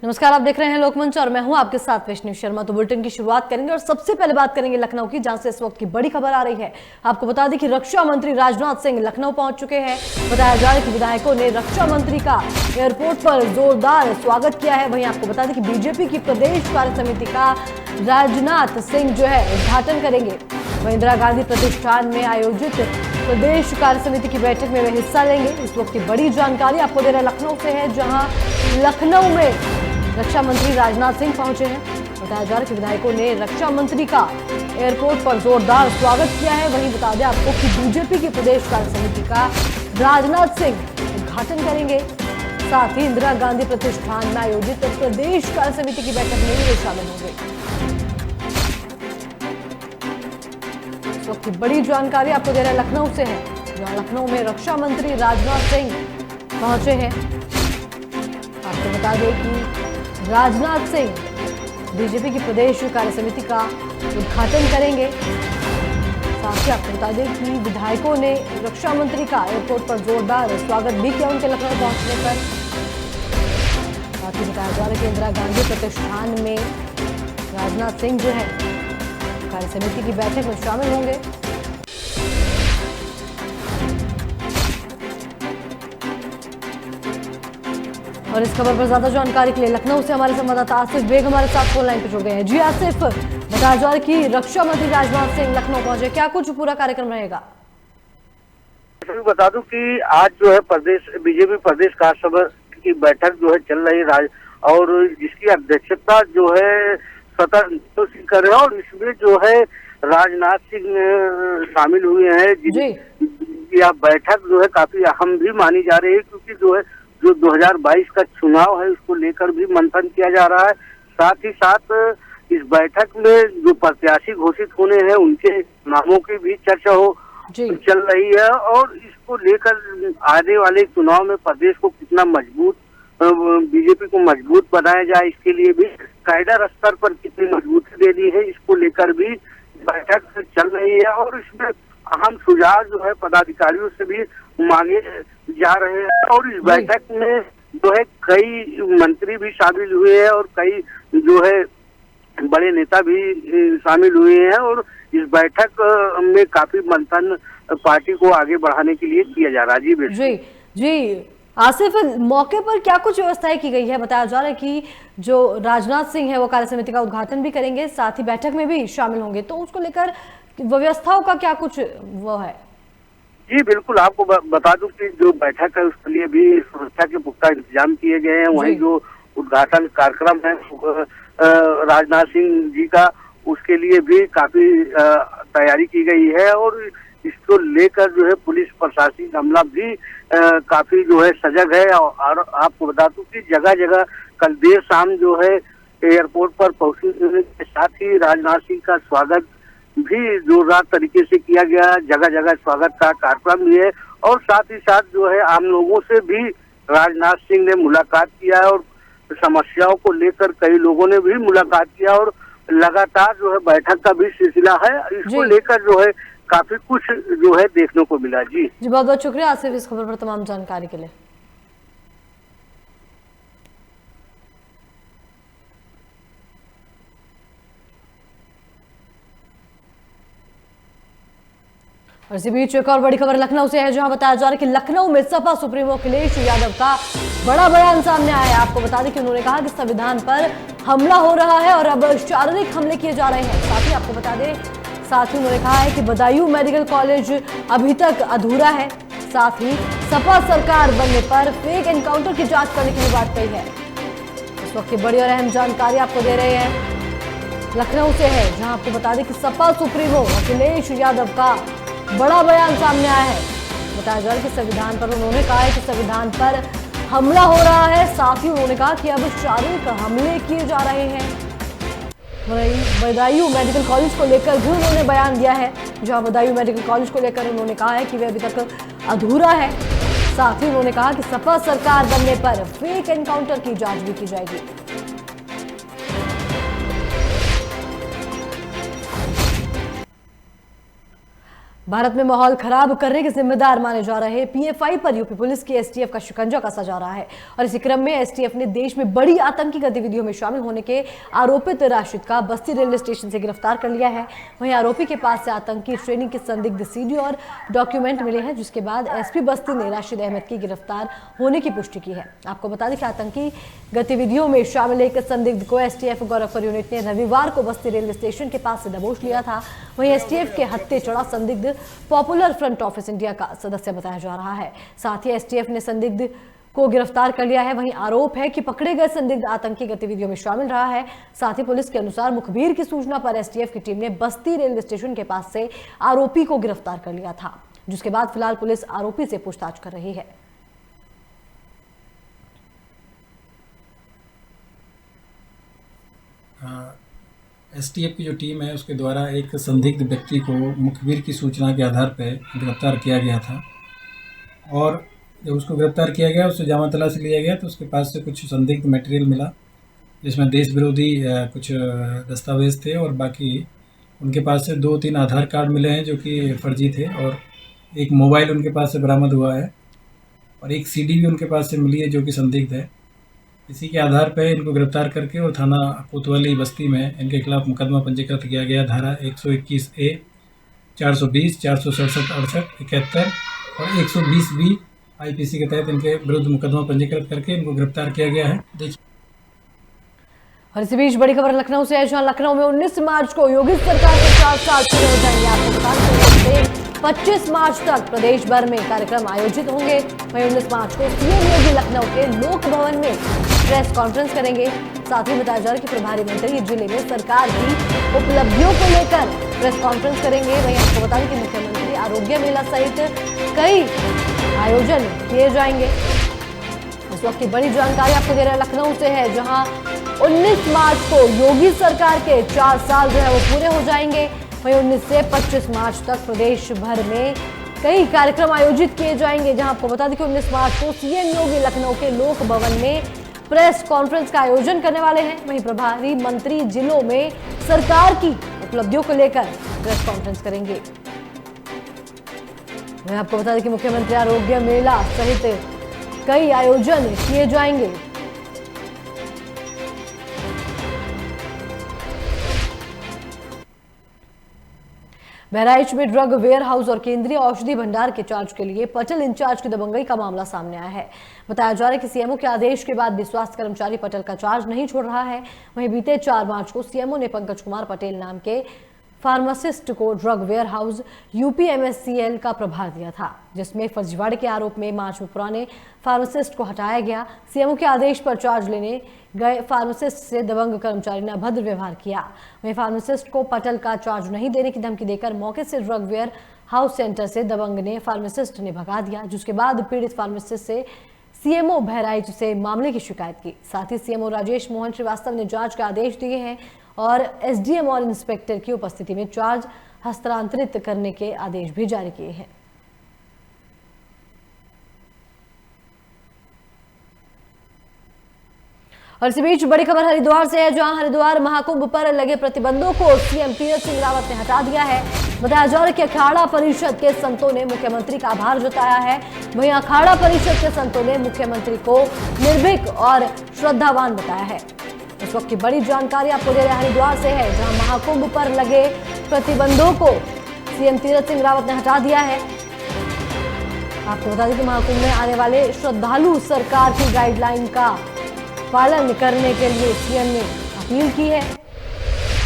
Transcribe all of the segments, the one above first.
नमस्कार, आप देख रहे हैं लोकमंच और मैं हूं आपके साथ वैष्णवी शर्मा। तो बुलेटिन की शुरुआत करेंगे और सबसे पहले बात करेंगे लखनऊ की, जहां से इस वक्त की बड़ी खबर आ रही है। आपको बता दें कि रक्षा मंत्री राजनाथ सिंह लखनऊ पहुंच चुके हैं। बताया जा रहा है कि विधायकों ने रक्षा मंत्री का एयरपोर्ट पर जोरदार स्वागत किया है। वहीं आपको बता दें कि बीजेपी की प्रदेश कार्य समिति का राजनाथ सिंह जो है उद्घाटन करेंगे। वहीं इंदिरा गांधी प्रतिष्ठान में आयोजित प्रदेश कार्य समिति की बैठक में वे हिस्सा लेंगे। इस वक्त की बड़ी जानकारी आपको दे रहे लखनऊ से है, जहां लखनऊ में रक्षा मंत्री राजनाथ सिंह पहुंचे हैं। बताया जा रहा है कि विधायकों ने रक्षा मंत्री का एयरपोर्ट पर जोरदार स्वागत किया है। वहीं बता दें आपको कि बीजेपी की प्रदेश कार्य समिति का राजनाथ सिंह उद्घाटन करेंगे। साथ ही इंदिरा गांधी प्रतिष्ठान में आयोजित प्रदेश कार्य समिति की बैठक में भी शामिल होंगे। इस वक्त की बड़ी जानकारी आपको दे रहा है लखनऊ से है, जहां लखनऊ में रक्षा मंत्री राजनाथ सिंह पहुंचे हैं। आपको बता दें कि राजनाथ सिंह बीजेपी की प्रदेश कार्य समिति का उद्घाटन करेंगे। साथ ही आपको बता दें कि विधायकों ने रक्षा मंत्री का एयरपोर्ट पर जोरदार स्वागत भी किया उनके लखनऊ पहुंचने पर। साथ ही बताया जा रहा है कि इंदिरा गांधी प्रतिष्ठान में राजनाथ सिंह जो है कार्य समिति की बैठक में शामिल होंगे। और इस खबर पर ज्यादा जानकारी के लिए लखनऊ से हमारे संवाददाता आसिफ बेग हमारे साथ फोन लाइन पर जुड़ गए हैं। जी आसिफ, बताया जा रहा है कि रक्षा मंत्री राजनाथ सिंह लखनऊ पहुंचे, क्या कुछ पूरा कार्यक्रम रहेगा? बता दूं कि आज जो है प्रदेश बीजेपी प्रदेश कार्य समिति की बैठक जो है चल रही है और जिसकी अध्यक्षता जो है स्वतंत्र सिंह कर रहे हैं और इसमें जो है राजनाथ सिंह शामिल हुए हैं। यह बैठक जो है काफी अहम भी मानी जा रही है, क्योंकि जो 2022 का चुनाव है उसको लेकर भी मंथन किया जा रहा है। साथ ही साथ इस बैठक में जो प्रत्याशी घोषित होने हैं उनके नामों की भी चर्चा चल रही है और इसको लेकर आने वाले चुनाव में प्रदेश को कितना मजबूत बीजेपी को मजबूत बनाया जाए, इसके लिए भी कैडर स्तर पर कितनी मजबूती देनी है, इसको लेकर भी बैठक चल रही है। और इसमें अहम सुझाव जो है पदाधिकारियों से भी मांगे जा रहे हैं और इस बैठक में जो है कई मंत्री भी शामिल हुए हैं और कई जो है बड़े नेता भी शामिल हुए हैं और इस बैठक में काफी मंथन पार्टी को आगे बढ़ाने के लिए किया जा रहा है। जी आसिफ, मौके पर क्या कुछ व्यवस्थाएं की गई है? बताया जा रहा है कि जो राजनाथ सिंह है वो कार्य समिति का उद्घाटन भी करेंगे, साथ ही बैठक में भी शामिल होंगे, तो उसको लेकर व्यवस्थाओं का क्या कुछ वो है? जी बिल्कुल, आपको बता दूं कि जो बैठक है उसके लिए भी सुरक्षा के पुख्ता इंतजाम किए गए हैं। वहीं जो उद्घाटन कार्यक्रम है राजनाथ सिंह जी का, उसके लिए भी काफी तैयारी की गई है और इसको लेकर जो है पुलिस प्रशासनिक अमला भी काफी जो है सजग है। और आपको बता दूं कि जगह जगह कल देर शाम जो है एयरपोर्ट पर पहुंचने के साथ ही राजनाथ सिंह का स्वागत भी जोरदार तरीके से किया गया। जगह जगह स्वागत का कार्यक्रम भी है और साथ ही साथ जो है आम लोगों से भी राजनाथ सिंह ने मुलाकात किया और समस्याओं को लेकर कई लोगों ने भी मुलाकात किया और लगातार जो है बैठक का भी सिलसिला है। इसको लेकर जो है काफी कुछ जो है देखने को मिला। जी बहुत बहुत शुक्रिया आसिफ इस खबर पर तमाम जानकारी के लिए। और इसी बीच एक और बड़ी खबर लखनऊ से है, जहां बताया जा रहा है कि लखनऊ में सपा सुप्रीमो अखिलेश यादव का बड़ा बयान सामने आया है। आपको बता दें कि उन्होंने कहा कि संविधान पर हमला हो रहा है और अब शारीरिक हमले किए जा रहे हैं। साथ ही उन्होंने कहा है कि बदायूं मेडिकल कॉलेज अभी तक अधूरा है। साथ ही सपा सरकार बनने पर फेक एनकाउंटर की जांच करने की भी बात कही है। इस वक्त की बड़ी और अहम जानकारी आपको दे रहे हैं लखनऊ से है, जहां आपको बता दें कि सपा सुप्रीमो अखिलेश यादव का बड़ा बयान सामने आया है। बताया जा रहा है कि संविधान पर उन्होंने कहा है कि संविधान पर हमला हो रहा है। साथ ही उन्होंने कहा कि अब शारीरिक हमले किए जा रहे हैं। बदायूं मेडिकल कॉलेज को लेकर भी उन्होंने बयान दिया है, जहां बदायूं मेडिकल कॉलेज को लेकर उन्होंने कहा है कि वह अभी तक अधूरा है। साथ ही उन्होंने कहा कि सपा सरकार बनने पर फेक एनकाउंटर की जांच भी की जाएगी। भारत में माहौल खराब करने के जिम्मेदार माने जा रहे पीएफआई पर यूपी पुलिस की एसटीएफ का शिकंजा कसा जा रहा है और इसी क्रम में एसटीएफ ने देश में बड़ी आतंकी गतिविधियों में शामिल होने के आरोपित राशिद का बस्ती रेलवे स्टेशन से गिरफ्तार कर लिया है। वहीं आरोपी के पास से आतंकी ट्रेनिंग के संदिग्ध सीडी और डॉक्यूमेंट मिले हैं, जिसके बाद एसपी बस्ती ने राशिद अहमद की गिरफ्तार होने की पुष्टि की है। आपको बता दें कि आतंकी गतिविधियों में शामिल एक संदिग्ध को एसटीएफ गोरखपुर यूनिट ने रविवार को बस्ती रेलवे स्टेशन के पास से दबोच लिया था। वहीं एसटीएफ के हत्थे चढ़ा संदिग्ध पॉपुलर फ्रंट ऑफिस इंडिया का सदस्य बताया जा रहा है। साथ ही एसटीएफ ने संदिग्ध को गिरफ्तार कर लिया है। वहीं आरोप है कि पकड़े गए संदिग्ध आतंकी गतिविधियों में शामिल रहा है। साथ ही पुलिस के अनुसार मुखबिर की सूचना पर एसटीएफ की टीम ने बस्ती रेलवे स्टेशन के पास से आरोपी को गिरफ्तार कर लिया था, जिसके बाद फिलहाल पुलिस आरोपी से पूछताछ कर रही है। एसटीएफ की जो टीम है उसके द्वारा एक संदिग्ध व्यक्ति को मुखबिर की सूचना के आधार पर गिरफ्तार किया गया था और जब उसको गिरफ्तार किया गया, उससे जामा तलाशी लिया गया तो उसके पास से कुछ संदिग्ध मटेरियल मिला, जिसमें देश विरोधी कुछ दस्तावेज थे और बाकी उनके पास से 2-3 आधार कार्ड मिले हैं जो कि फर्जी थे और एक मोबाइल उनके पास से बरामद हुआ है और एक सीडी भी उनके पास से मिली है जो कि संदिग्ध है। इसी के आधार पर इनको गिरफ्तार करके और थाना कोतवाली बस्ती में इनके खिलाफ मुकदमा पंजीकृत किया गया। धारा 121A, 420, 467, 68, 71 और 120B आईपीसी के तहत इनके विरुद्ध मुकदमा पंजीकृत करके इनको गिरफ्तार किया गया है। देखिए, और इसी बीच बड़ी खबर लखनऊ से है, जहां लखनऊ में 19 मार्च को योगी सरकार के 4 साल पूरे हो जाएंगे। आपको बता दें 25 मार्च तक प्रदेश भर में कार्यक्रम आयोजित होंगे। वहीं 19 मार्च को सीएम योगी लखनऊ के लोक भवन में प्रेस कॉन्फ्रेंस करेंगे। साथ ही बताया जा रहा है कि प्रभारी मंत्री जिले में सरकार की उपलब्धियों को लेकर प्रेस कॉन्फ्रेंस करेंगे। वहीं आपको बता दें कि मुख्यमंत्री आरोग्य मेला सहित कई आयोजन किए जाएंगे। इस वक्त की बड़ी जानकारी आपको दे रहे हैं लखनऊ से है, जहां 19 मार्च को योगी सरकार के 4 साल जो है वो पूरे हो जाएंगे। वहीं 19 से 25 मार्च तक प्रदेश भर में कई कार्यक्रम आयोजित किए जाएंगे। जहां आपको बता दें कि 19 मार्च को सीएम योगी लखनऊ के लोक भवन में प्रेस कॉन्फ्रेंस का आयोजन करने वाले हैं। वहीं प्रभारी मंत्री जिलों में सरकार की उपलब्धियों को लेकर प्रेस कॉन्फ्रेंस करेंगे। वहीं आपको बता दें कि मुख्यमंत्री आरोग्य मेला सहित कई आयोजन किए जाएंगे। बहराइच में ड्रग वेयर हाउस और केंद्रीय औषधि भंडार के चार्ज के लिए पटल इंचार्ज की दबंगई का मामला सामने आया है। बताया जा रहा है कि सीएमओ के आदेश के बाद भी स्वास्थ्य कर्मचारी पटल का चार्ज नहीं छोड़ रहा है। वहीं बीते 4 मार्च को सीएमओ ने पंकज कुमार पटेल नाम के फार्मासिस्ट को ड्रग वेयर हाउस यूपीएमएससीएल का प्रभार दिया था, जिसमें फर्जीवाड़े के आरोप में मार्च में पुराने फार्मासिस्ट को हटाया गया। सीएमओ के आदेश पर चार्ज लेने गए फार्मासिस्ट से दबंग कर्मचारी ने अभद्र व्यवहार किया। वहीं फार्मासिस्ट को पटल का चार्ज नहीं देने की धमकी देकर मौके से ड्रग वेयर हाउस सेंटर से दबंग ने फार्मासिस्ट ने भगा दिया, जिसके बाद पीड़ित फार्मासिस्ट से सीएमओ बहराइच से मामले की शिकायत की। साथ ही सीएमओ राजेश मोहन श्रीवास्तव ने जांच के आदेश दिए हैं और एसडीएम और इंस्पेक्टर की उपस्थिति में चार्ज हस्तांतरित करने के आदेश भी जारी किए हैं। और इसी बीच बड़ी खबर हरिद्वार से है, जहां हरिद्वार महाकुंभ पर लगे प्रतिबंधों को सीएम तीरथ सिंह रावत ने हटा दिया है। बताया जा रहा है कि अखाड़ा परिषद के संतों ने मुख्यमंत्री का आभार जताया है। वहीं अखाड़ा परिषद के संतों ने मुख्यमंत्री को निर्भीक और श्रद्धावान बताया है। इस वक्त की बड़ी जानकारी आपको दे रहे हरिद्वार से है, जहां महाकुंभ पर लगे प्रतिबंधों को सीएम तीरथ सिंह रावत ने हटा दिया है। आपको बता दें कि महाकुंभ में आने वाले श्रद्धालु सरकार की गाइडलाइन का पालन करने के लिए सीएम ने अपील की है।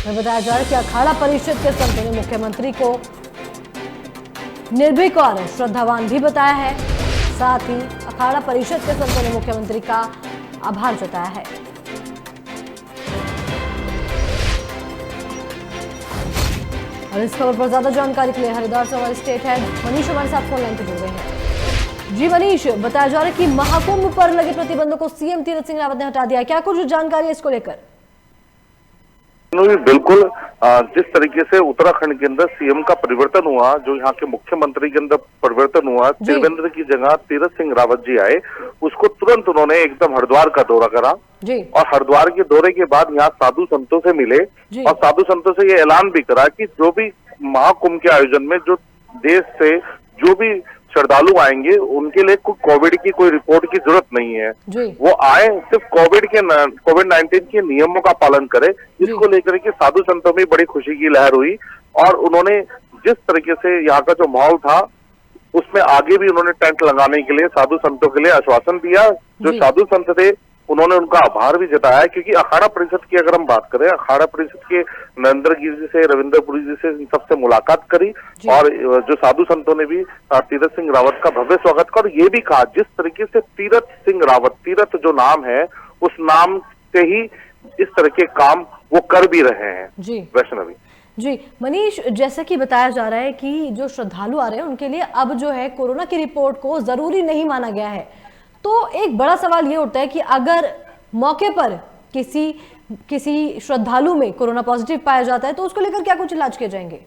बताया जा रहा है कि अखाड़ा परिषद के संतों ने मुख्यमंत्री को निर्भीक और श्रद्धावान भी बताया है। साथ ही अखाड़ा परिषद के संतों ने मुख्यमंत्री का आभार जताया है। और इस खबर पर ज्यादा जानकारी के लिए हरिद्वार से हमारे स्टेट हेड मनीष हमारे साथ फोन लाइन पर जुड़ गए हैं। जी मनीष, बताया जा रहा है कि महाकुंभ पर लगे प्रतिबंधों को सीएम तीरथ सिंह रावत ने हटा दिया, क्या कुछ जानकारी है इसको लेकर? बिल्कुल, जिस तरीके से उत्तराखंड के अंदर सीएम का परिवर्तन हुआ, जो यहाँ के मुख्यमंत्री के अंदर परिवर्तन हुआ, त्रिवेंद्र की जगह तीरथ सिंह रावत जी आए, उसको तुरंत उन्होंने एकदम हरिद्वार का दौरा करा जी। और हरिद्वार के दौरे के बाद यहाँ साधु संतों से मिले और साधु संतों से ये ऐलान भी करा कि जो भी महाकुंभ के आयोजन में जो देश से जो भी श्रद्धालु आएंगे उनके लिए कोविड की कोई रिपोर्ट की जरूरत नहीं है। जी। वो आए सिर्फ कोविड-19 के नियमों का पालन करें। इसको लेकर के साधु संतों में बड़ी खुशी की लहर हुई और उन्होंने जिस तरीके से यहाँ का जो माहौल था उसमें आगे भी उन्होंने टेंट लगाने के लिए साधु संतों के लिए आश्वासन दिया। जो साधु संत थे उन्होंने उनका आभार भी जताया, क्योंकि अखाड़ा परिषद की अगर हम बात करें, अखाड़ा परिषद के नरेंद्र गिरी जी से, रविंद्रपुरी जी से, इन सबसे मुलाकात करी और जो साधु संतों ने भी तीरथ सिंह रावत का भव्य स्वागत किया और ये भी कहा जिस तरीके से तीरथ सिंह रावत, तीरथ जो नाम है उस नाम से ही इस तरह के काम वो कर भी रहे हैं। वैष्णवी जी, मनीष, जैसा कि बताया जा रहा है कि जो श्रद्धालु आ रहे हैं उनके लिए अब जो है कोरोना की रिपोर्ट को जरूरी नहीं माना गया है। तो एक बड़ा सवाल ये उठता है कि अगर मौके पर किसी श्रद्धालु में कोरोना पॉजिटिव पाया जाता है तो उसको लेकर क्या कुछ इलाज किए जाएंगे?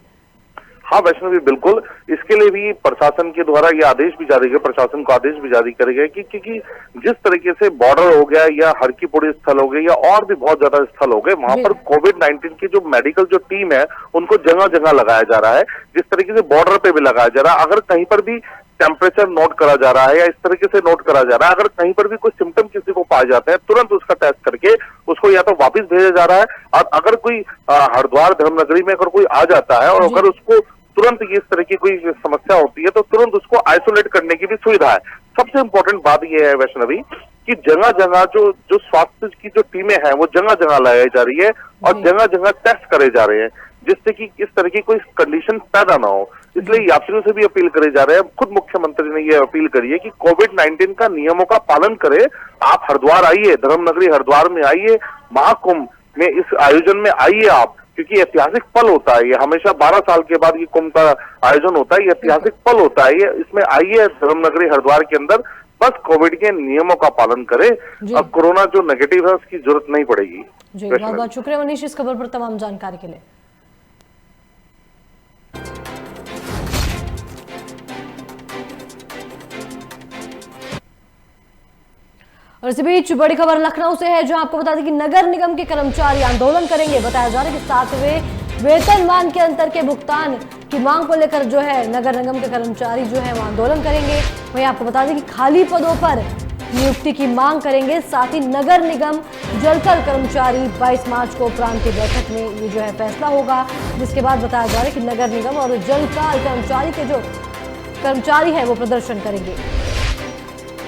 हाँ वैष्णवी, बिल्कुल। इसके लिए भी प्रशासन के द्वारा ये आदेश भी जारी किया, प्रशासन को आदेश भी जारी करे गए कि क्योंकि जिस तरीके से बॉर्डर हो गया या हरकीपौड़ी स्थल हो गया या और भी बहुत ज्यादा स्थल हो गए, वहां पर कोविड-19 की जो मेडिकल जो टीम है उनको जगह जगह लगाया जा रहा है। जिस तरीके से बॉर्डर पे भी लगाया जा रहा है, अगर कहीं पर भी टेम्परेचर नोट करा जा रहा है या इस तरीके से नोट करा जा रहा है, अगर कहीं पर भी कोई सिम्टम किसी को पाए जाते हैं तुरंत उसका टेस्ट करके उसको या तो वापस भेजा जा रहा है और अगर कोई हरिद्वार धर्मनगरी में अगर कोई आ जाता है और अगर उसको तुरंत इस तरह की कोई समस्या होती है तो तुरंत उसको आइसोलेट करने की भी सुविधा है। सबसे इम्पोर्टेंट बात यह है वैष्णवी कि जगह जगह जो स्वास्थ्य की जो टीमें हैं वो जगह जगह लगाई जा रही है और जगह जगह टेस्ट करे जा रहे हैं, जिससे कि इस तरह की कोई कंडीशन पैदा ना हो। इसलिए यात्रियों से भी अपील करे जा रहे हैं। खुद मुख्यमंत्री ने यह अपील करी है कि कोविड-19 का नियमों का पालन करें। आप हरिद्वार आइए, धर्मनगरी हरिद्वार में आइए, महाकुंभ में इस आयोजन में आइए आप, क्योंकि ऐतिहासिक पल होता है ये। हमेशा 12 साल के बाद ये कुंभ का आयोजन होता है, ये ऐतिहासिक पल होता है ये। इसमें आइए धर्मनगरी हरिद्वार के अंदर, बस कोविड के नियमों का पालन करें। अब कोरोना जो नेगेटिव है उसकी जरूरत नहीं पड़ेगी। जी, बहुत बहुत शुक्रिया मनीष इस खबर पर तमाम जानकारी के लिए। और इसी बीच बड़ी खबर लखनऊ से है, जहां आपको बता दें कि नगर निगम के कर्मचारी आंदोलन करेंगे। बताया जा रहा है कि 7वें वेतनमान के अंतर के भुगतान की मांग को लेकर जो है नगर निगम के कर्मचारी जो है वो आंदोलन करेंगे। वहीं आपको बता दें कि खाली पदों पर नियुक्ति की मांग करेंगे। साथ ही नगर निगम जलकर कर्मचारी 22 मार्च को प्रांतीय बैठक में ये जो है फैसला होगा, जिसके बाद बताया जा रहा है कि नगर निगम और जलकर कर्मचारी के जो कर्मचारी है वो प्रदर्शन करेंगे।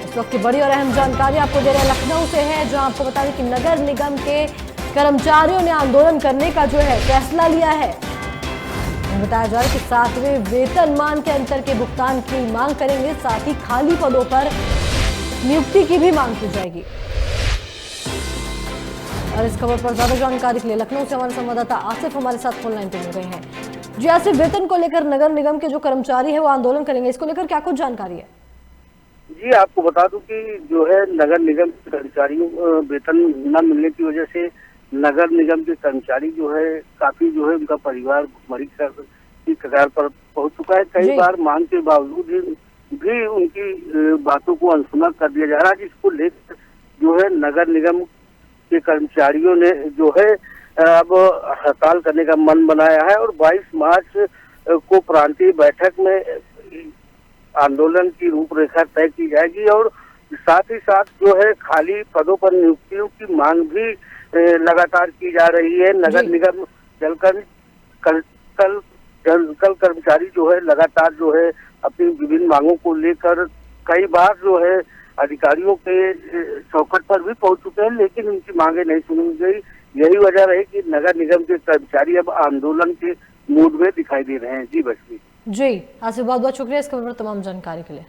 इस वक्त की बड़ी और अहम जानकारी आपको दे रहे हैं लखनऊ से है, जहां आपको बता दें कि नगर निगम के कर्मचारियों ने आंदोलन करने का जो है फैसला लिया है। बताया जा रहा है कि 7वें वेतनमान के अंतर के भुगतान की मांग करेंगे। साथ ही खाली पदों पर नियुक्ति की भी मांग की जाएगी। और इस खबर पर ज्यादा जानकारी के लिए लखनऊ से हमारे संवाददाता आसिफ हमारे साथ फोन लाइन पे जुड़ गए हैं। जी आसिफ, वेतन को लेकर नगर निगम के जो कर्मचारी है वो आंदोलन करेंगे, इसको लेकर क्या कुछ जानकारी है? जी, आपको बता दूं कि जो है नगर निगम के कर्मचारियों वेतन न मिलने की वजह से नगर निगम के कर्मचारी जो है काफी जो है उनका परिवार भुखमरी की कगार पर पहुंच चुका है। कई बार मांग के बावजूद भी उनकी बातों को अनसुना कर दिया जा रहा है, जिसको लेकर जो है नगर निगम के कर्मचारियों ने जो है अब हड़ताल करने का मन बनाया है और 22 मार्च को प्रांतीय बैठक में आंदोलन की रूपरेखा तय की जाएगी और साथ ही साथ जो है खाली पदों पर नियुक्तियों की मांग भी लगातार की जा रही है। नगर निगम जलकर कर्मचारी जो है लगातार जो है अपनी विभिन्न मांगों को लेकर कई बार जो है अधिकारियों के चौखट पर भी पहुंच चुके हैं, लेकिन उनकी मांगे नहीं सुनी गई। यही वजह रही कि नगर निगम के कर्मचारी अब आंदोलन के मूड में दिखाई दे रहे हैं। जी बशवी जी, आसिफ बहुत बहुत शुक्रिया इस खबर पर तमाम जानकारी के लिए।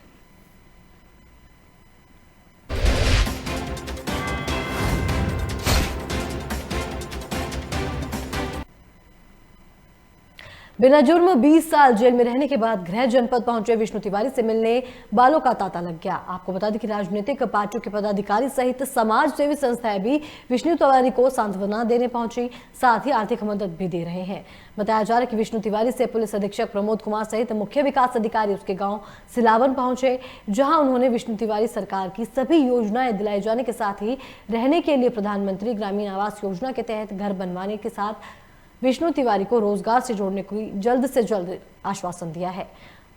बिना जुर्म 20 साल जेल में रहने के बाद गृह जनपद पहुंचे विष्णु तिवारी से मिलने बालों का तांता लग गया। आपको बता दें कि राजनीतिक पार्टियों के पदाधिकारी सहित समाज सेवी संस्थाएं भी विष्णु तिवारी को सांत्वना देने पहुंची, साथ ही आर्थिक मदद भी दे रहे हैं। बताया जा रहा है कि विष्णु तिवारी से पुलिस अधीक्षक प्रमोद कुमार सहित मुख्य विकास अधिकारी उसके गाँव सिलावन पहुंचे, जहाँ उन्होंने विष्णु तिवारी सरकार की सभी योजनाएं दिलाए जाने के साथ ही रहने के लिए प्रधानमंत्री ग्रामीण आवास योजना के तहत घर बनवाने के साथ विष्णु तिवारी को रोजगार से जोड़ने की जल्द से जल्द आश्वासन दिया है।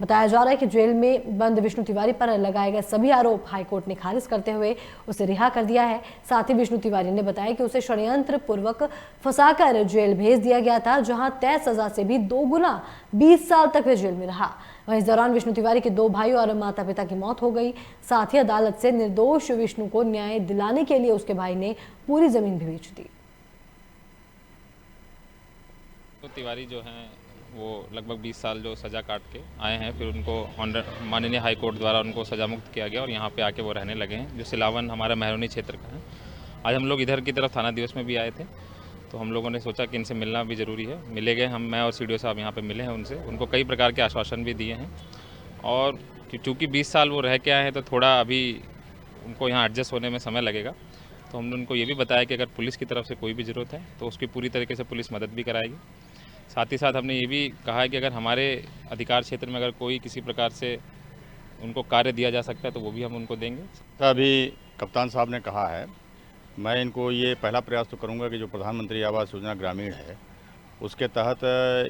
बताया जा रहा है कि जेल में बंद विष्णु तिवारी पर लगाए गए सभी आरोप हाईकोर्ट ने खारिज करते हुए उसे रिहा कर दिया है। साथ ही विष्णु तिवारी ने बताया कि उसे षड्यंत्र पूर्वक फंसाकर जेल भेज दिया गया था, जहां तय सजा से भी 2 गुना 20 साल तक वे जेल में रहा। वहीं इस दौरान विष्णु तिवारी के 2 भाई और माता पिता की मौत हो गई। साथ ही अदालत से निर्दोष विष्णु को न्याय दिलाने के लिए उसके भाई ने पूरी जमीन भी बेच दी। तो तिवारी जो हैं वो लगभग 20 साल जो सज़ा काट के आए हैं, फिर उनको माननीय हाई कोर्ट द्वारा उनको सज़ा मुक्त किया गया और यहाँ पे आके वो रहने लगे हैं, जो सिलावन हमारा महरौनी क्षेत्र का है। आज हम लोग इधर की तरफ थाना दिवस में भी आए थे, तो हम लोगों ने सोचा कि इनसे मिलना भी ज़रूरी है। मिले गए, मैं और सीडीओ साहब यहाँ पे मिले हैं उनसे, उनको कई प्रकार के आश्वासन भी दिए हैं। और चूँकि 20 साल वो रह के आए हैं तो थोड़ा अभी उनको यहाँ एडजस्ट होने में समय लगेगा, तो हमने उनको ये भी बताया कि अगर पुलिस की तरफ से कोई भी ज़रूरत है तो उसकी पूरी तरीके से पुलिस मदद भी कराएगी। साथ ही साथ हमने ये भी कहा है कि अगर हमारे अधिकार क्षेत्र में अगर कोई किसी प्रकार से उनको कार्य दिया जा सकता है तो वो भी हम उनको देंगे। अभी कप्तान साहब ने कहा है, मैं इनको ये पहला प्रयास तो करूंगा कि जो प्रधानमंत्री आवास योजना ग्रामीण है उसके तहत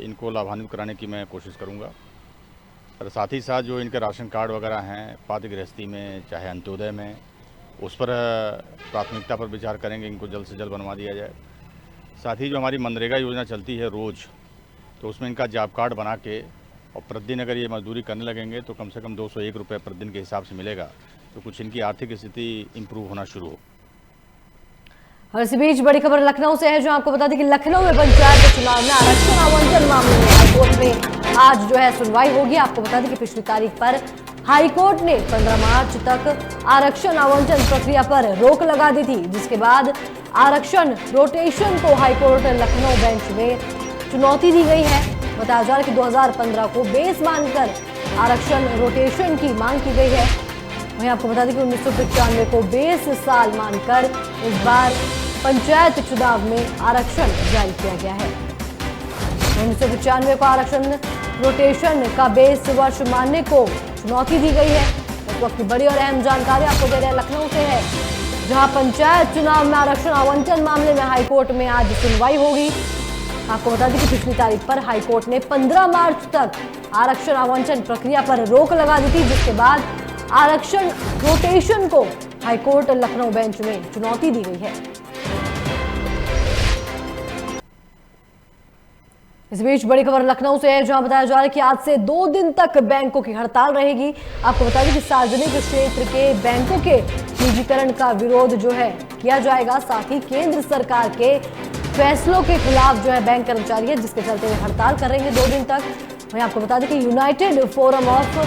इनको लाभान्वित कराने की मैं कोशिश करूंगा। और साथ ही साथ जो इनके राशन कार्ड वगैरह हैं पात्र गृहस्थी में चाहे अंत्योदय में, उस पर प्राथमिकता पर विचार करेंगे, इनको जल्द से जल्द बनवा दिया जाए। साथ ही जो हमारी मनरेगा योजना चलती है रोज़, तो उसमें इनका जॉब कार्ड बना के और प्रतिदिन अगर ये मजदूरी करने लगेंगे तो कम से कम 201 रुपये प्रतिदिन के हिसाब से मिलेगा, तो कुछ इनकी आर्थिक स्थिति इम्प्रूव होना शुरू हो। और इसी बीच बड़ी खबर लखनऊ से है, जो आपको बता दें कि लखनऊ में पंचायत चुनाव में आरक्षण आवंटन मामले में हाईकोर्ट में आज जो है सुनवाई होगी। आपको बता दें कि पिछली तारीख पर हाईकोर्ट ने 15 मार्च तक आरक्षण आवंटन प्रक्रिया पर रोक लगा दी थी, जिसके बाद आरक्षण रोटेशन को हाईकोर्ट लखनऊ बेंच में चुनौती दी गई है। बताया जा रहा है कि 2015 को बेस मानकर आरक्षण रोटेशन की मांग की गई है। वहीं आपको बता दें कि 1995 को बेस साल मानकर इस बार पंचायत चुनाव में आरक्षण जारी किया गया है। 1995 को आरक्षण रोटेशन का बेस वर्ष मानने को चुनौती दी गई है। इस वक्त की बड़ी और अहम जानकारी आपको दे रहे हैं लखनऊ से है, जहां पंचायत चुनाव में आरक्षण आवंटन मामले में हाईकोर्ट में आज सुनवाई होगी। आपको बता दें कि पिछली तारीख पर हाईकोर्ट ने 15 मार्च तक आरक्षण आवंटन प्रक्रिया पर रोक लगा दी थी, जिसके बाद आरक्षण रोटेशन को हाईकोर्ट लखनऊ बेंच में चुनौती दी गई है। इस बीच बड़ी खबर लखनऊ से है, जहां बताया जा रहा है कि आज से 2 दिन तक बैंकों की हड़ताल रहेगी। आपको बता दें कि सार्वजनिक क्षेत्र के बैंकों के निजीकरण का विरोध जो है किया जाएगा। साथ ही केंद्र सरकार के फैसलों के खिलाफ जो है बैंक कर्मचारी है, जिसके चलते वे हड़ताल कर रहेंगे 2 दिन तक। वहीं आपको बता दें कि United forum of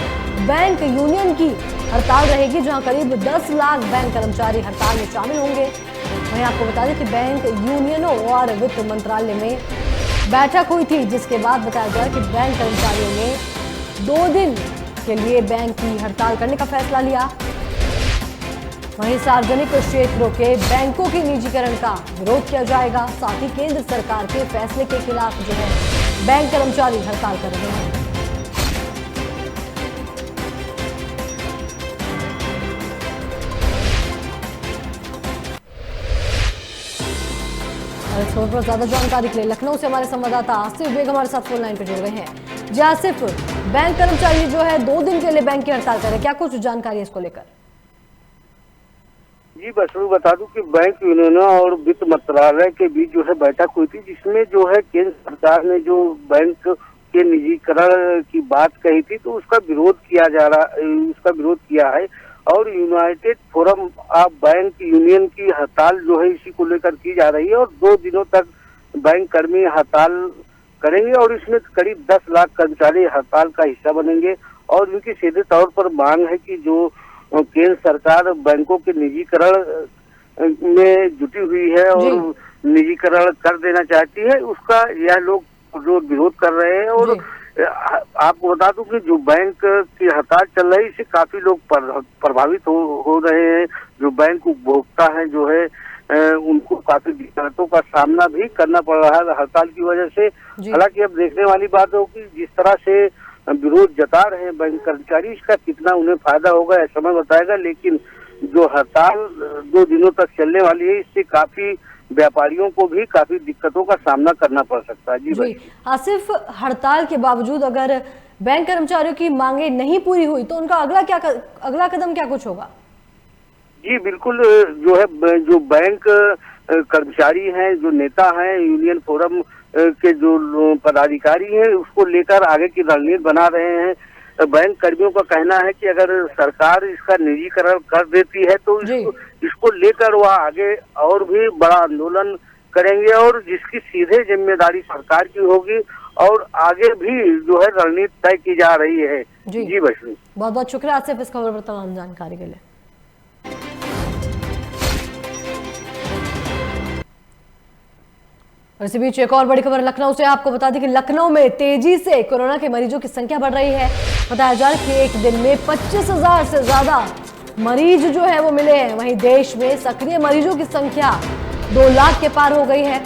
bank union की हड़ताल रहेगी, जहां करीब 10 लाख बैंक कर्मचारी हड़ताल में शामिल होंगे। वहीं आपको बता दें कि बैंक यूनियनों और वित्त मंत्रालय में बैठक हुई थी, जिसके बाद बताया गया कि बैंक कर्मचारियों ने 2 दिन के लिए बैंक की हड़ताल करने का फैसला लिया। वहीं सार्वजनिक क्षेत्रों के बैंकों के निजीकरण का विरोध किया जाएगा। साथ ही केंद्र सरकार के फैसले के खिलाफ जो है बैंक कर्मचारी हड़ताल कर रहे हैं। और इस खबर पर ज्यादा जानकारी के लिए लखनऊ से हमारे संवाददाता आसिफ बेग हमारे साथ फोन लाइन पर जुड़ गए हैं। जी आसिफ, बैंक कर्मचारी जो है 2 दिन के लिए बैंक की हड़ताल कर रहे हैं, क्या कुछ जानकारी है इसको लेकर? जी बस मैं बता दूं कि बैंक यूनियनों और वित्त मंत्रालय के बीच जो है बैठक हुई थी, जिसमें जो है केंद्र सरकार ने जो बैंक के निजीकरण की बात कही थी, तो उसका विरोध किया है और United forum of bank union की हड़ताल जो है इसी को लेकर की जा रही है और 2 दिनों तक बैंक कर्मी हड़ताल करेंगे और इसमें करीब 10 लाख कर्मचारी हड़ताल का हिस्सा बनेंगे। और उनकी सीधे तौर पर मांग है कि जो केंद्र सरकार बैंकों के निजीकरण में जुटी हुई है और निजीकरण कर देना चाहती है, उसका यह लोग जो विरोध कर रहे हैं। और आपको बता दूं कि जो बैंक की हड़ताल चल रही है, इससे काफी लोग प्रभावित हो रहे हैं। जो बैंक उपभोक्ता हैं जो है उनको काफी दिक्कतों का सामना भी करना पड़ रहा है हड़ताल की वजह से। हालांकि अब देखने वाली बात हो कि जिस तरह से विरोध जता रहे हैं बैंक कर्मचारी, इसका कितना उन्हें फायदा होगा यह समय बताएगा। लेकिन जो हड़ताल 2 दिनों तक चलने वाली है, इससे काफी व्यापारियों को भी काफी दिक्कतों का सामना करना पड़ सकता है। जी आसिफ, हड़ताल के बावजूद अगर बैंक कर्मचारियों की मांगे नहीं पूरी हुई तो उनका अगला कदम क्या कुछ होगा? जी बिल्कुल, जो है जो बैंक कर्मचारी हैं, जो नेता हैं, यूनियन फोरम के जो पदाधिकारी हैं, उसको लेकर आगे की रणनीति बना रहे हैं। बैंक कर्मियों का कहना है कि अगर सरकार इसका निजीकरण कर देती है तो इसको लेकर वह आगे और भी बड़ा आंदोलन करेंगे और जिसकी सीधे जिम्मेदारी सरकार की होगी और आगे भी जो है रणनीति तय की जा रही है। जी वैष्णवी, बहुत बहुत शुक्रिया आसिफ इस खबर पर तमाम जानकारी के लिए। और इसी बीच एक और बड़ी खबर लखनऊ से। आपको बता दें कि लखनऊ में तेजी से कोरोना के मरीजों की संख्या बढ़ रही है। बताया जा रहा है कि एक दिन में 25,000 से ज्यादा मरीज जो है वो मिले हैं। वहीं देश में सक्रिय मरीजों की संख्या 2 लाख के पार हो गई है।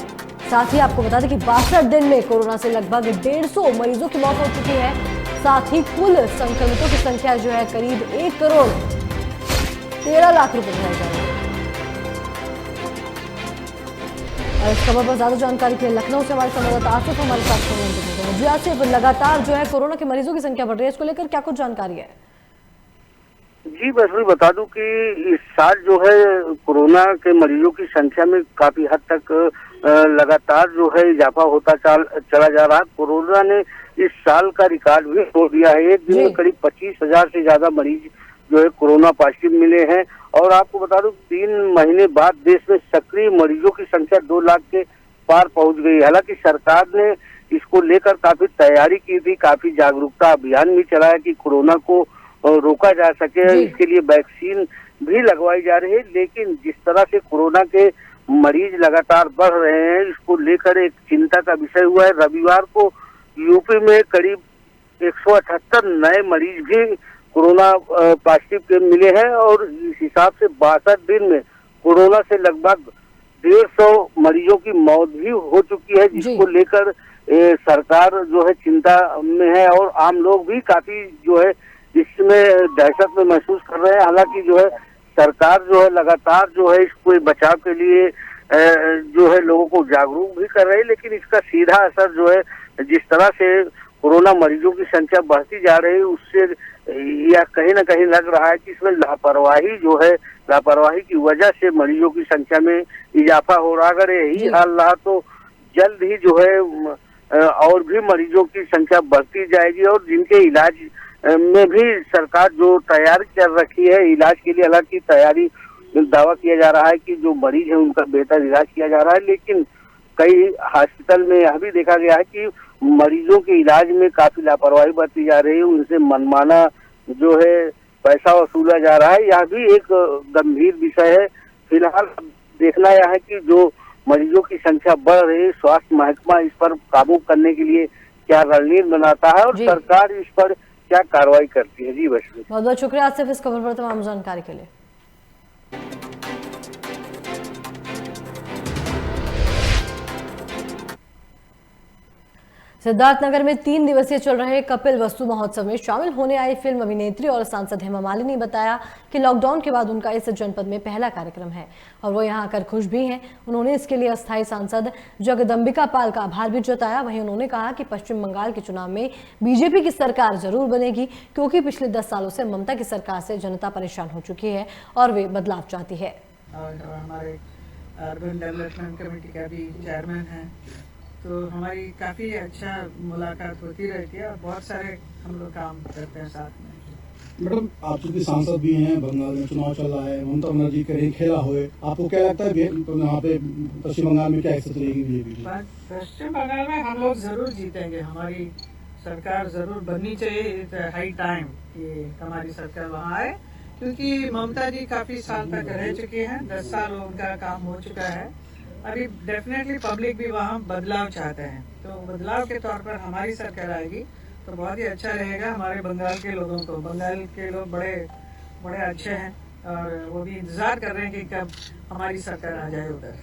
साथ ही आपको बता दें कि 62 दिन में कोरोना से लगभग 150 मरीजों की मौत हो चुकी है। साथ ही कुल संक्रमितों की संख्या जो है करीब 1 करोड़ 13 लाख रुपए बताई जा रही है। और इस खबर पर ज्यादा जानकारी के लिए लखनऊ से हमारे संवाददाता आसिफ हमारे साथ फोन। जी आसिफ, लगातार जो है कोरोना के मरीजों की संख्या बढ़ रही है, इसको लेकर क्या कुछ जानकारी है? जी बस मैं बता दूं कि इस साल जो है कोरोना के मरीजों की संख्या में काफी हद तक लगातार जो है इजाफा होता चला जा रहा है। कोरोना ने इस साल का रिकॉर्ड भी तोड़ दिया है। एक दिन में करीब 25,000 से ज्यादा मरीज जो है कोरोना पॉजिटिव मिले हैं। और आपको बता दूं 3 महीने बाद देश में सक्रिय मरीजों की संख्या 2 लाख के पार पहुंच गई। हालांकि सरकार ने इसको लेकर काफी तैयारी की थी, काफी जागरूकता अभियान भी चलाया कि कोरोना को रोका जा सके। इसके लिए वैक्सीन भी लगवाई जा रही है। लेकिन जिस तरह से कोरोना के मरीज लगातार बढ़ रहे हैं, इसको लेकर एक चिंता का विषय हुआ है। रविवार को यूपी में करीब 178 नए मरीज भी कोरोना पॉजिटिव के मिले हैं और इस हिसाब से 62 दिन में कोरोना से लगभग 150 मरीजों की मौत भी हो चुकी है, जिसको लेकर सरकार जो है चिंता में है और आम लोग भी काफी जो है इसमें दहशत में महसूस कर रहे हैं। हालांकि जो है सरकार जो है लगातार जो है इसको बचाव के लिए जो है लोगों को जागरूक भी कर रही है, लेकिन इसका सीधा असर जो है जिस तरह से कोरोना मरीजों की संख्या बढ़ती जा रही है उससे या कहीं ना कहीं लग रहा है कि इसमें लापरवाही की वजह से मरीजों की संख्या में इजाफा हो रहा। अगर यही हाल रहा तो जल्द ही जो है और भी मरीजों की संख्या बढ़ती जाएगी और जिनके इलाज में भी सरकार जो तैयारी कर रखी है इलाज के लिए, हालांकि तैयारी दावा किया जा रहा है कि जो मरीज है उनका बेहतर इलाज किया जा रहा है, लेकिन कई हॉस्पिटल में यह भी देखा गया है कि मरीजों के इलाज में काफी लापरवाही बरती जा रही है, उनसे मनमाना जो है पैसा वसूला जा रहा है। यह भी एक गंभीर विषय है। फिलहाल देखना यह है कि जो मरीजों की संख्या बढ़ रही है, स्वास्थ्य महकमा इस पर काबू करने के लिए क्या रणनीति बनाता है और सरकार इस पर क्या कार्रवाई करती है। जी वैष्णवी, बहुत बहुत शुक्रिया आसिफ इस खबर पर तमाम जानकारी के लिए। सिद्धार्थनगर में 3 दिवसीय चल रहे कपिल वस्तु महोत्सव में शामिल होने आई फिल्म अभिनेत्री और सांसद हेमा मालिनी ने बताया कि लॉकडाउन के बाद उनका इस जनपद में पहला कार्यक्रम है और वो यहां आकर खुश भी हैं। उन्होंने इसके लिए अस्थायी सांसद जगदम्बिका पाल का आभार भी जताया। वहीं उन्होंने कहा कि पश्चिम बंगाल के चुनाव में बीजेपी की सरकार जरूर बनेगी, क्योंकि पिछले 10 सालों से ममता की सरकार से जनता परेशान हो चुकी है और वे बदलाव चाहती है। और हमारे अर्बन डेवलपमेंट कमेटी का भी चेयरमैन है, तो हमारी काफ़ी अच्छा मुलाकात होती रहती है और बहुत सारे हम लोग काम करते हैं साथ में। मैडम, आप चूंकि सांसद भी हैं, बंगाल में चुनाव चल रहा है, ममता बनर्जी कहीं खेला हुए, आपको क्या लगता है यहाँ पे पश्चिम बंगाल में क्या स्थिति रहेगी बीजेपी? पश्चिम बंगाल में हम लोग जरूर जीतेंगे। हमारी सरकार जरूर बननी चाहिए। हाई टाइम कि हमारी सरकार वहाँ आए, क्योंकि ममता जी काफ़ी साल तक रह चुकी हैं, 10 साल उनका काम हो चुका है। अभी डेफिनेटली पब्लिक भी वहाँ बदलाव चाहते हैं, तो बदलाव के तौर पर हमारी सरकार आएगी तो बहुत ही अच्छा रहेगा हमारे बंगाल के लोगों को। बंगाल के लोग बड़े अच्छे हैं और वो भी इंतजार कर रहे हैं कि कब हमारी सरकार आ जाए उधर।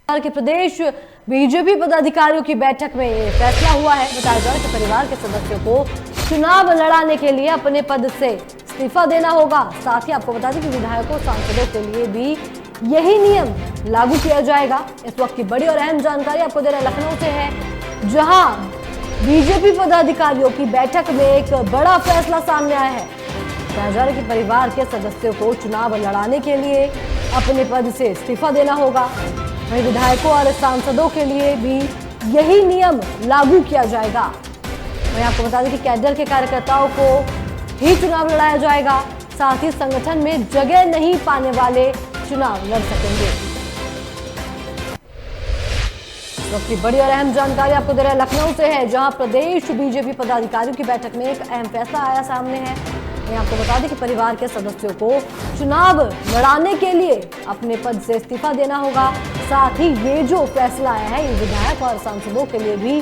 के प्रदेश बीजेपी पदाधिकारियों की बैठक में ये फैसला हुआ है। बताया जा रहा है कि परिवार के सदस्यों को चुनाव लड़ाने के लिए अपने पद से इस्तीफा देना होगा। साथ ही आपको बता दें कि विधायकों सांसदों के लिए भी यही नियम लागू किया जाएगा। इस वक्त की बड़ी और अहम जानकारी आपको दे रहे हैं लखनऊ से है, जहां बीजेपी पदाधिकारियों की बैठक में एक बड़ा फैसला सामने आया है। बताया जा रहा है कि परिवार के सदस्यों को चुनाव लड़ाने के लिए अपने पद से इस्तीफा देना होगा। वहीं विधायकों और सांसदों के लिए भी यही नियम लागू किया जाएगा। मैं आपको बता दें कि कैडर के कार्यकर्ताओं को ही चुनाव लड़ाया जाएगा, साथ ही संगठन में जगह नहीं पाने वाले चुनाव लड़ सकेंगे। वक्त की बड़ी और अहम जानकारी आपको दे रहे हैं लखनऊ से है, जहां प्रदेश बीजेपी पदाधिकारियों की बैठक में एक अहम फैसला आया सामने है। मैं आपको बता दें कि परिवार के सदस्यों को चुनाव लड़ाने के लिए अपने पद से इस्तीफा देना होगा। साथ ही ये जो फैसला आया है ये विधायक और सांसदों के लिए भी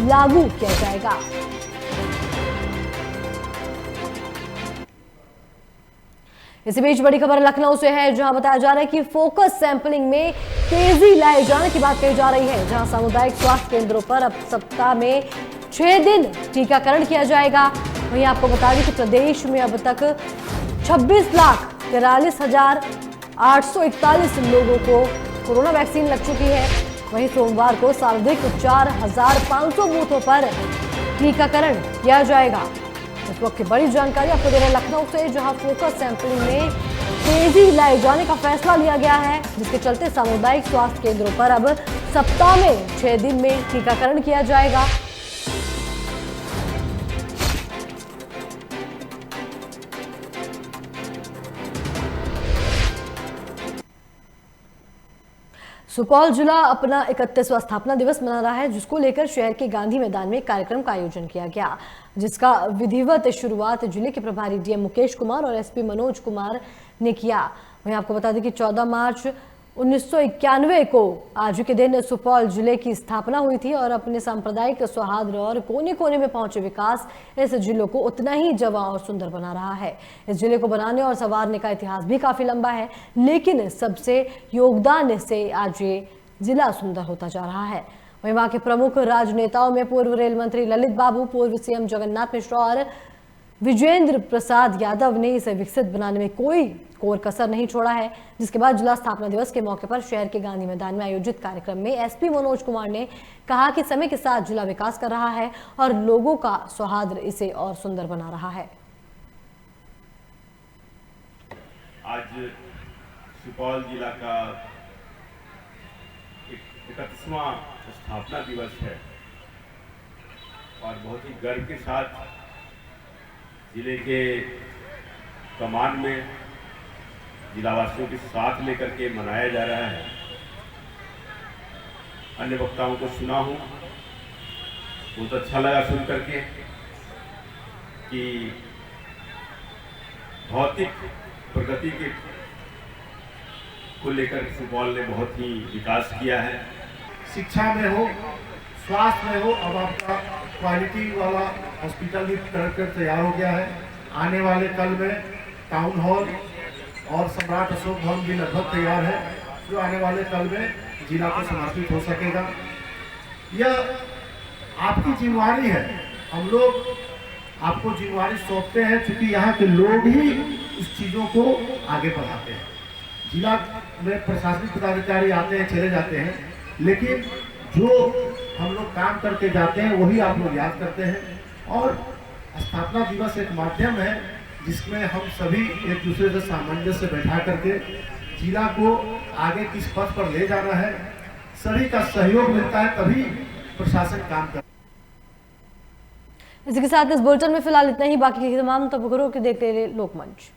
लागू किया जाएगा। इसी बीच बड़ी खबर लखनऊ से है, जहां बताया जा रहा है कि फोकस सैंपलिंग में तेजी लाए जाने की बात कही जा रही है। जहां सामुदायिक स्वास्थ्य केंद्रों पर अब सप्ताह में 6 दिन टीकाकरण किया जाएगा। वहीं आपको बता दें कि प्रदेश में अब तक 26,43,841 लोगों को कोरोना वैक्सीन लग चुकी है। वहीं सोमवार को सर्वाधिक 4,500 बूथों पर टीकाकरण किया जाएगा। इस वक्त की बड़ी जानकारी आपको दे रहे हैं लखनऊ से, जहां फोकस सैंपलिंग में तेजी लाए जाने का फैसला लिया गया है, जिसके चलते सामुदायिक स्वास्थ्य केंद्रों पर अब सप्ताह में 6 दिन में टीकाकरण किया जाएगा। सुपौल जिला अपना 31वां स्थापना दिवस मना रहा है, जिसको लेकर शहर के गांधी मैदान में कार्यक्रम का आयोजन किया गया, जिसका विधिवत शुरुआत जिले के प्रभारी डीएम मुकेश कुमार और एसपी मनोज कुमार ने किया। वहीं आपको बता दें कि 14 मार्च 1991 को आज के दिन सुपौल जिले की स्थापना हुई थी और अपने सांप्रदायिक सौहार्द और कोने कोने में पहुंचे विकास इस जिले को उतना ही जवां और सुंदर बना रहा है। इस जिले को बनाने और संवारने का इतिहास भी काफी लंबा है, लेकिन सबसे योगदान से आज ये जिला सुंदर होता जा रहा है। वहीं वहां के प्रमुख राजनेताओं में पूर्व रेल मंत्री ललित बाबू, पूर्व सीएम जगन्नाथ मिश्रा और विजेंद्र प्रसाद यादव ने इसे विकसित बनाने में कोई कोर कसर नहीं छोड़ा है। जिसके बाद जिला स्थापना दिवस के मौके पर शहर के गांधी मैदान में आयोजित कार्यक्रम में एसपी मनोज कुमार ने कहा कि समय के साथ जिला विकास कर रहा है और लोगों का सौहार्द इसे और सुंदर बना रहा है। आज सुपौल जिला का 31वां स्थापना दिवस है और बहुत ही गर्व के साथ जिले के कमान में जिलावासियों के साथ लेकर के मनाया जा रहा है। अन्य वक्ताओं को सुना हूँ, बहुत अच्छा लगा सुन करके कि भौतिक प्रगति के को लेकर सुपौल ने बहुत ही विकास किया है। शिक्षा में हो, स्वास्थ्य में हो, अब आपका क्वालिटी वाला हॉस्पिटल भी कर तैयार हो गया है। आने वाले कल में टाउन हॉल और सम्राट अशोक भवन भी लगभग तैयार है, जो आने वाले कल में जिला को समर्पित हो सकेगा। यह आपकी जिम्मेवारी है, हम लोग आपको जिम्मेवारी सौंपते हैं, क्योंकि यहाँ के लोग ही इस चीज़ों को आगे बढ़ाते हैं। जिला में प्रशासनिक पदाधिकारी आते हैं, चले जाते हैं, लेकिन जो हम लोग काम करके जाते हैं वही आप लोग याद करते हैं। और स्थापना दिवस एक माध्यम है जिसमें हम सभी एक दूसरे से सामंजस्य से बैठा करके जिला को आगे किस पथ पर ले जाना है, सभी का सहयोग मिलता है, तभी प्रशासन काम करता है। इसी के साथ इस बुलेटिन में फिलहाल इतना ही। बाकी की तमाम खबरों के देखते रहिए लोकमंच।